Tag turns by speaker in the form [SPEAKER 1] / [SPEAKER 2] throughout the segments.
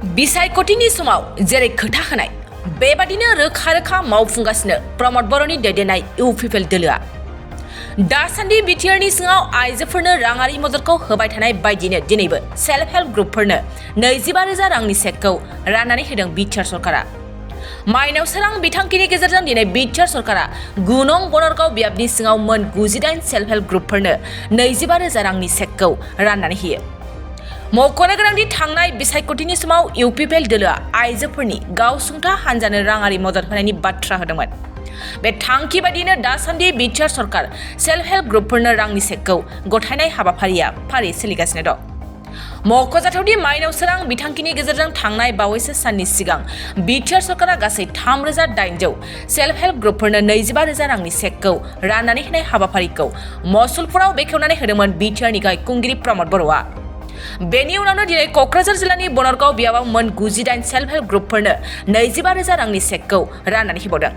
[SPEAKER 1] बिसायख'थिनि समाव जेरै खोथा होनाय बेबादिनो रोखा रोखा मावफुंगासिनो प्रमद बर'नि दैदेननाय इउपिपिएल दोलोआ दासान्दि बिटिआरनि सिङाव आइजोफोरनो राङारि मददखौ होबाय थानाय बायदिनो दिनैबो सेल्फ हेल्प ग्रुपफोरनो 25,000 रांनि चेकखौ राननानै होदों बिटिआर सरकारा। माइनाव सोरां बिथांखिनि गेजेरजों दिनै बिटिआर सरकारा 9 नं बनरगाव बियाबनि सिङाव मोन 98 सेल्फ हेल्प ग्रुपफोरनो 25,000 रांनि चेकखौ राननानै होयो। मख'नो गोनांदि थांनाय बिसायख'थिनि समाव इउपिपिएल दोलोआ आइजोफोरनि गावसुंथा हान्जानो राङारि मदद होनायनि बाथ्रा होदोंमोन। बे थांखि बायदिनो दासान्दि बिटिआर सरकार सेल्फ हेल्प ग्रुपफोरनो रांनि चेकखौ गथायनाय हाबाफारिया फारि सोलिगासिनो दं। मख'जाथावदि माइनाव सोरां बिथांखिनि गेजेरजों थांनाय बावैसो साननि सिगां बिटिआर सरकारा गासै 3,800 सेल्फ हेल्प ग्रुपफोरनो 25,000 रांनि चेकखौ राननानै होनाय हाबाफारिखौ मसुलपुराव बेखेवनानै होदोंमोन बिटिआरनि गाहाय खुंगिरि प्रमद बर'आ। बेनि उनावनो दिनै क'क्राझार जिल्लानि बनरगाव बियाबाव मोन 98 सेल्फ हेल्प ग्रुपफोरनो 25,000 रांनि चेकखौ राननानै होबावदों।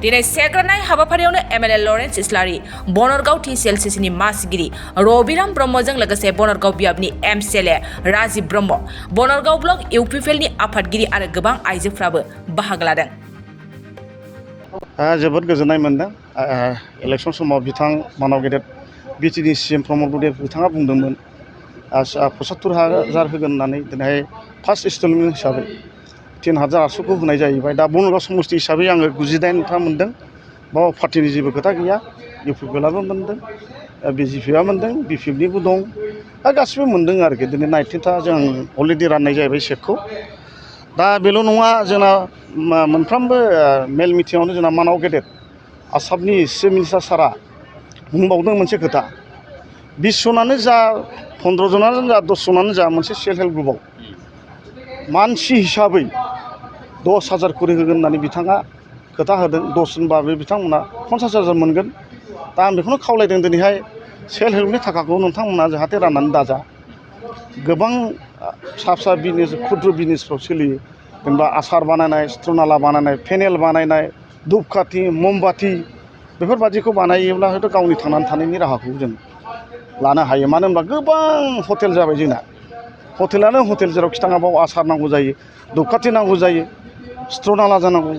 [SPEAKER 1] दिनै चेक राननाय हाबाफारियावनो एमएलए लरेन्स इस्लारि, बनरगाव टिसिएलसिसिनि मासिगिरि रबिराम ब्रह्मजों लोगोसे बनरगाव बियाबनि एमसिएलए राजिब ब्रह्म, बनरगाव ब्लक इउपिपिएलनि आफादगिरि आरो गोबां आइजोफ्राबो बाहागो लादों।
[SPEAKER 2] जोबोद गोजोननाय मोनदों। इलेक्सन समाव बिथां मानाव गेदेर बिटिआरनि सिएम प्रमद बर' बिथाङा बुंदोंमोन 75,000 होगोन होननानै दिनैहाय फार्स्ट इनस्टलमेन्ट हिसाबै 3,800 होनाय जाहैबाय। दा बनरगाव समस्ति हिसाबै आङो 98 मोनदों। बाव पार्टिनि जेबो खोथा गैया। इउपिपिएलआबो मोनदों, बिजेपिआ मोनदों, बिपिएफनिबो दं, गासिबो मोनदों आरोखि। दिनै 19टा जों अलरेडि राननाय जाहैबाय चेकखौ। दा बेल' नङा, जोंना मोनफ्रोमबो मेल मिटिङावनो जोंना मानाव गेदेर आसामनि चिफ मिनिस्टार सारा बुंबावदों मोनसे खोथा, 20 जनानो जा 15 जनानो जा 10 जनानो जा मोनसे सेल्फ हेल्प ग्रुपआव मानसि हिसाबै 10,000 खरि होगोन होननानै बिथाङा खोथा होदों। 10 जनबाबो बिथांमोना 50,000 मोनगोन। दा आं बेखौनो खावलायदों, दिनैहाय सेल्फ हेल्पनि थाखाखौ नोंथांमोना जाहाथे राननानै दाजा। गोबां फिसा फिसा बिजनेस, खुद्र बिजनेसफ्राव सोलियो, जेनेबा आसार बानायनाय, सिथ्रनाला बानायनाय, पेनेल बानायनाय, धुपखाथि, ममबाथि, बेफोरबादिखौ बानायोब्ला हयथ' गावनि थांनानै थानायनि राहाखौ जों लानो हायो। मानो होनबा गोबां हटेल जाबाय जोंना। हटेलानो हटेल, जेरावखि थाङा बाव आसार नांगौ जायो, धुपखाथि नांगौ जायो, सिथ्रनाला जानांगौ,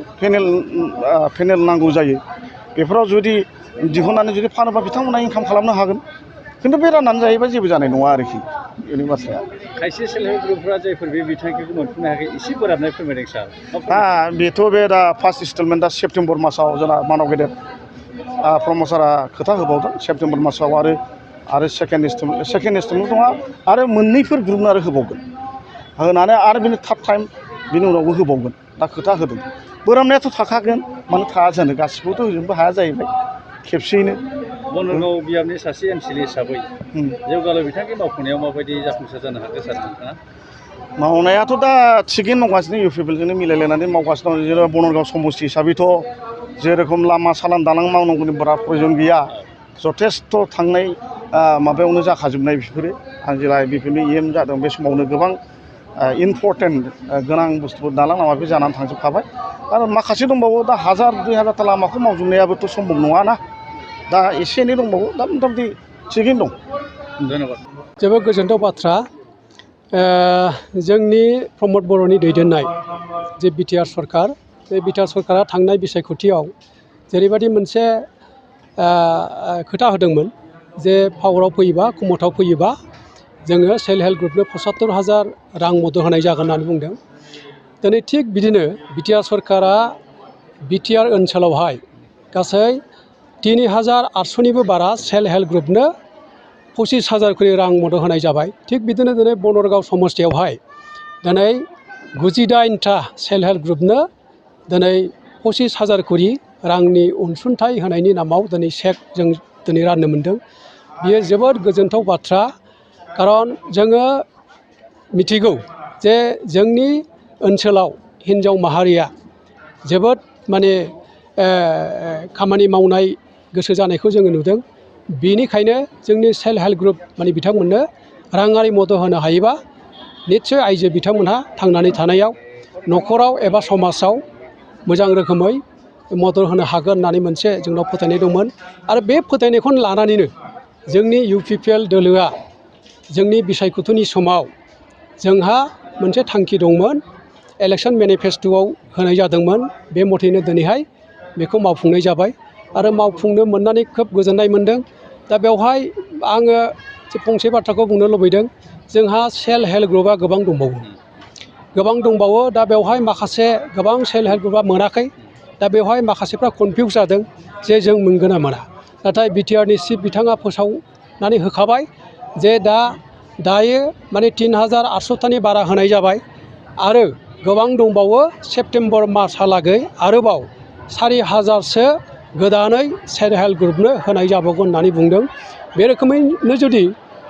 [SPEAKER 2] पेनेल नांगौ जायो। बेफोराव जुदि दिहुननानै जुदि फानोबा बिथांमोना इनकाम खालामनो हागोन। खिन्थु बे राननानै जायोबा जेबो जानाय नङा आरोखि, बेनि बाथ्राया।
[SPEAKER 3] खायसे सेल्फ हेल्प ग्रुपफोरा जायफोर बे बिथांखिखौ मोनफुंनो हायाखै, एसे बोराबनाय फोरमायदों सार।
[SPEAKER 2] बेथ' बे दा फार्स्ट इनस्टलमेन्टआ सेप्तेम्बर मासाव जोंना मानाव गेदेर प्रमद सारा खोथा होबावदों। सेप्तेम्बर मासाव आरो सेकेन्ड इनस्टलमेन्ट नङा, आरो मोननैफोर ग्रुपनो आरो होबावगोन। होनानै आरो बिनि थार्ड टाइम बिनि उनावबो होबावगोन। दा खोथा होदों। बोराबनायाथ' थाखागोन, मानो थाया जानो, गासिबोथ' होजोबनोबो हाया जाहैबाय खेबसेयैनो।
[SPEAKER 3] बनरगाव बियाबनि सासे एमसिएलए हिसाबै जौगालु बिथांखि मावफुंनायाव माबायदि जाफुंसार जानो हाखो सार नोंथाङा?
[SPEAKER 2] मावनायाथ' दा थिगैनो मावगासिनो, इउपिपिएलजोंनो मिलायलायनानै मावगासिनो दं। जेनेबा बनरगाव समस्ति हिसाबैथ' जेरेखम लामा सालान दालां मावनांगौनि बारा प्रयजन गैया। जथेस्थ' थांनाय माबायावनो जाखाजोबनाय बेफोरो। आं जेला बिपिएलनि इएम जादों बे समावनो गोबां इम्परटेन्ट गोनां बुस्थुफोर दालां लामाफोर जानानै थांजोबखाबाय। आरो माखासे दंबावो, दा 1,000-2,000टा लामाखौ मावजोबनायाबोथ' सम्भब नङाना। दा एसे एनै दंबावो, दा मथामथि थिगैनो दं।
[SPEAKER 3] धन्यबाद।
[SPEAKER 4] जोबोद गोजोनथाव बाथ्रा। जोंनि प्रमद बर'नि दैदेननाय जे बिटिआर सरकार, बे बिटिआर सरकारा थांनाय बिसायख'थियाव जेरैबायदि मोनसे खोथा होदोंमोन जे पावाराव फैयोबा, खुमथाव फैयोबा जोङो सेल्फ हेल्प ग्रुपनो 75,000 रां मदद होनाय जागोन होननानै बुंदों। दिनै थिग बिदिनो बिटिआर सरकारा बिटिआर ओनसोलावहाय गासै 3,800निबो बारा सेल्फ हेल्प ग्रुपनो 25,000 खरि रां मदद होनाय जाबाय। थिग बिदिनो दिनै बनरगाव समस्तियावहाय दिनै 98टा सेल्फ हेल्प ग्रुपनो दिनै 25,000 खरि रांनि अनसुंथाइ होनायनि नामाव दिनै चेक जों दिनै राननो मोनदों। बियो जोबोद गोजोनथाव बाथ्रा। खारन जोङो मिथिगौ जे जोंनि ओनसोलाव हिन्जाव माहारिया जोबोद माने खामानि मावनाय गोसो जानायखौ जोङो नुदों। बेनिखायनो जोंनि सेल्फ हेल्प ग्रुप माने बिथांमोननो राङारि मदद होनो हायोबा निस्सय आइजो बिथांमोनहा थांनानै थानायाव, न'खराव एबा समाजाव मोजां रोखोमै मदद होनो हागोन होननानै मोनसे जोंनाव फोथायनाय दंमोन। आरो बे फोथायनायखौनो लानानैनो जोंनि इउपिपिएल दोलोआ जोंनि बिसायख'थिनि समाव जोंहा मोनसे थांखि दंमोन इलेक्सन मेनिफेस्ट'आव होनाय जादोंमोन बे मथैनो दिनैहाय बेखौ मावफुंनाय जाबाय आरो मावफुंनो मोननानै खोब गोजोननाय मोनदों। दा बेवहाय आङो फंसे बाथ्राखौ बुंनो लुबैदों जोंहा सेल्फ हेल्प ग्रुपआ गोबां दंबावो दा बेवहाय माखासे गोबां सेल्फ हेल्प ग्रुपआ मोनाखै दा बेवहाय माखासेफ्रा कनफिउस जादों जे जों मोनगोन ना मोना नाथाय बिटिआरनि चिफ बिथाङा फोसावनानै होखाबाय जे दायो माने 3800थानि बारा होनाय जाबाय आरो गोबां दंबावो सेप्तेम्बर मार्चहालागै आरोबाव 4000सो गोदानै सेल्फ हेल्प ग्रुपनो होनाय जाबावगोन होननानै बुंदों। बे रोखोमैनो जुदि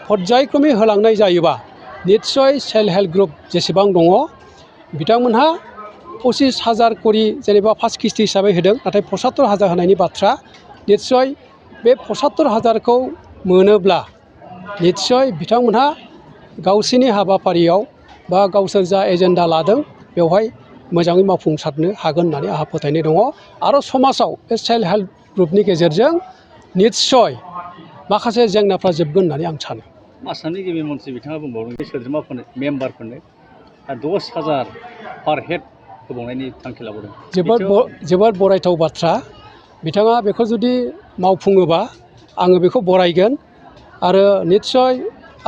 [SPEAKER 4] पर्यायक्रमै होलांनाय जायोबा निस्सय सेल्फ हेल्प ग्रुप जेसेबां दङ बिथांमोनहा 25,000 करि जेनेबा फार्स्ट किस्ति हिसाबै होदों नाथाय 75,000 होनायनि बाथ्रा निस्सय बे 75,000खौ मोनोब्ला निस्सय बिथांमोनहा गावसोरनि हाबाफारियाव बा गावसोर जा एजेन्डा लादों बेवहाय मोजाङै मावफुंसारनो हागोन होननानै आंहा फोथायनाय दङ आरो समाजाव बे सेल्फ हेल्प ग्रुपनि गेजेरजों निस्सय माखासे जेंनाफ्रा जोबगोन होननानै आं सानो।
[SPEAKER 3] आसामनि गिबि मन्थ्रि बिथाङा बुंबावदों जे सोद्रोमाफोरनो मेम्बारफोरनो 10,000 पार हेड होबावनायनि थांखि लाबोदों।
[SPEAKER 4] जोबोद बरायथाव बाथ्रा बिथाङा बेखौ जुदि मावफुङोबा आङो बेखौ बरायगोन आरो निस्सय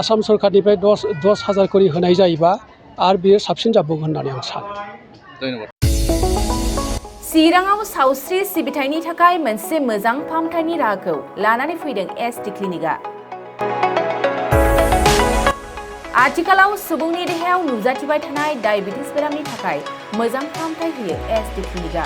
[SPEAKER 4] आसाम सरकारनिफ्राय 10,000 करि होनाय जायोबा आरो बियो साबसिन जाबावगोन होननानै आं सानो।
[SPEAKER 3] धन्यबाद।
[SPEAKER 1] चिराङाव सावस्रि सिबिथायनि थाखाय मोनसे मोजां फाहामथायनि राहाखौ लानानै फैदों एसटि क्लिनिकआ। आथिखालाव सुबुंनि देहायाव नुजाथिबाय थानाय डायबिटिस बेरामनि थाखाय मोजां फाहामथाय होयो एसटि क्लिनिकआ।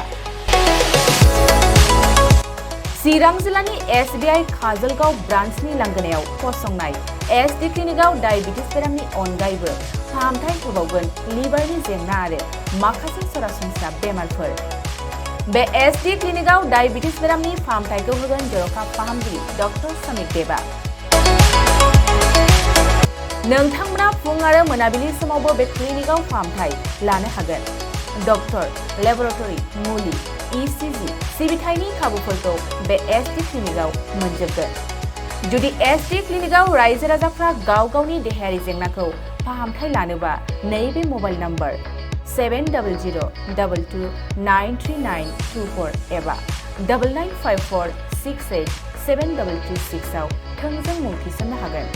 [SPEAKER 1] चिरां जिल्लानि SBI काजलगाव ब्रान्चनि लांगोनायाव फसंनाय एसटि क्लिनिकआव डायबिटिस बेरामनि अनगायैबो फाहामथाय होबावगोन लिभारनि जेंना आरो माखासे सरासनस्रा बेमारफोर। बे एसटि क्लिनिकआव डायबिटिस बेरामनि फाहामथायखौ होगोन जर'खा फाहामगिरि डक्टर समिक देबा। नोंथांमोना फुं आरो मोनाबिलि समावबो बे क्लिनिकआव फाहामथाय लानो हागोन। डक्टर, लेबरेटरि, मुलि, ECG सिबिथायनि खाबुफोरखौ बे एसटि क्लिनिकआव मोनजोबगोन। जुदि एसटि क्लिनिकआव रायजो राजाफ्रा गाव गावनि देहायारि जेंनाखौ फाहामथाय लानोबा नैबे मबाइल नम्बर 7002293924 एबा 9954687236 आव थोंजों मुं थिसननो हागोन।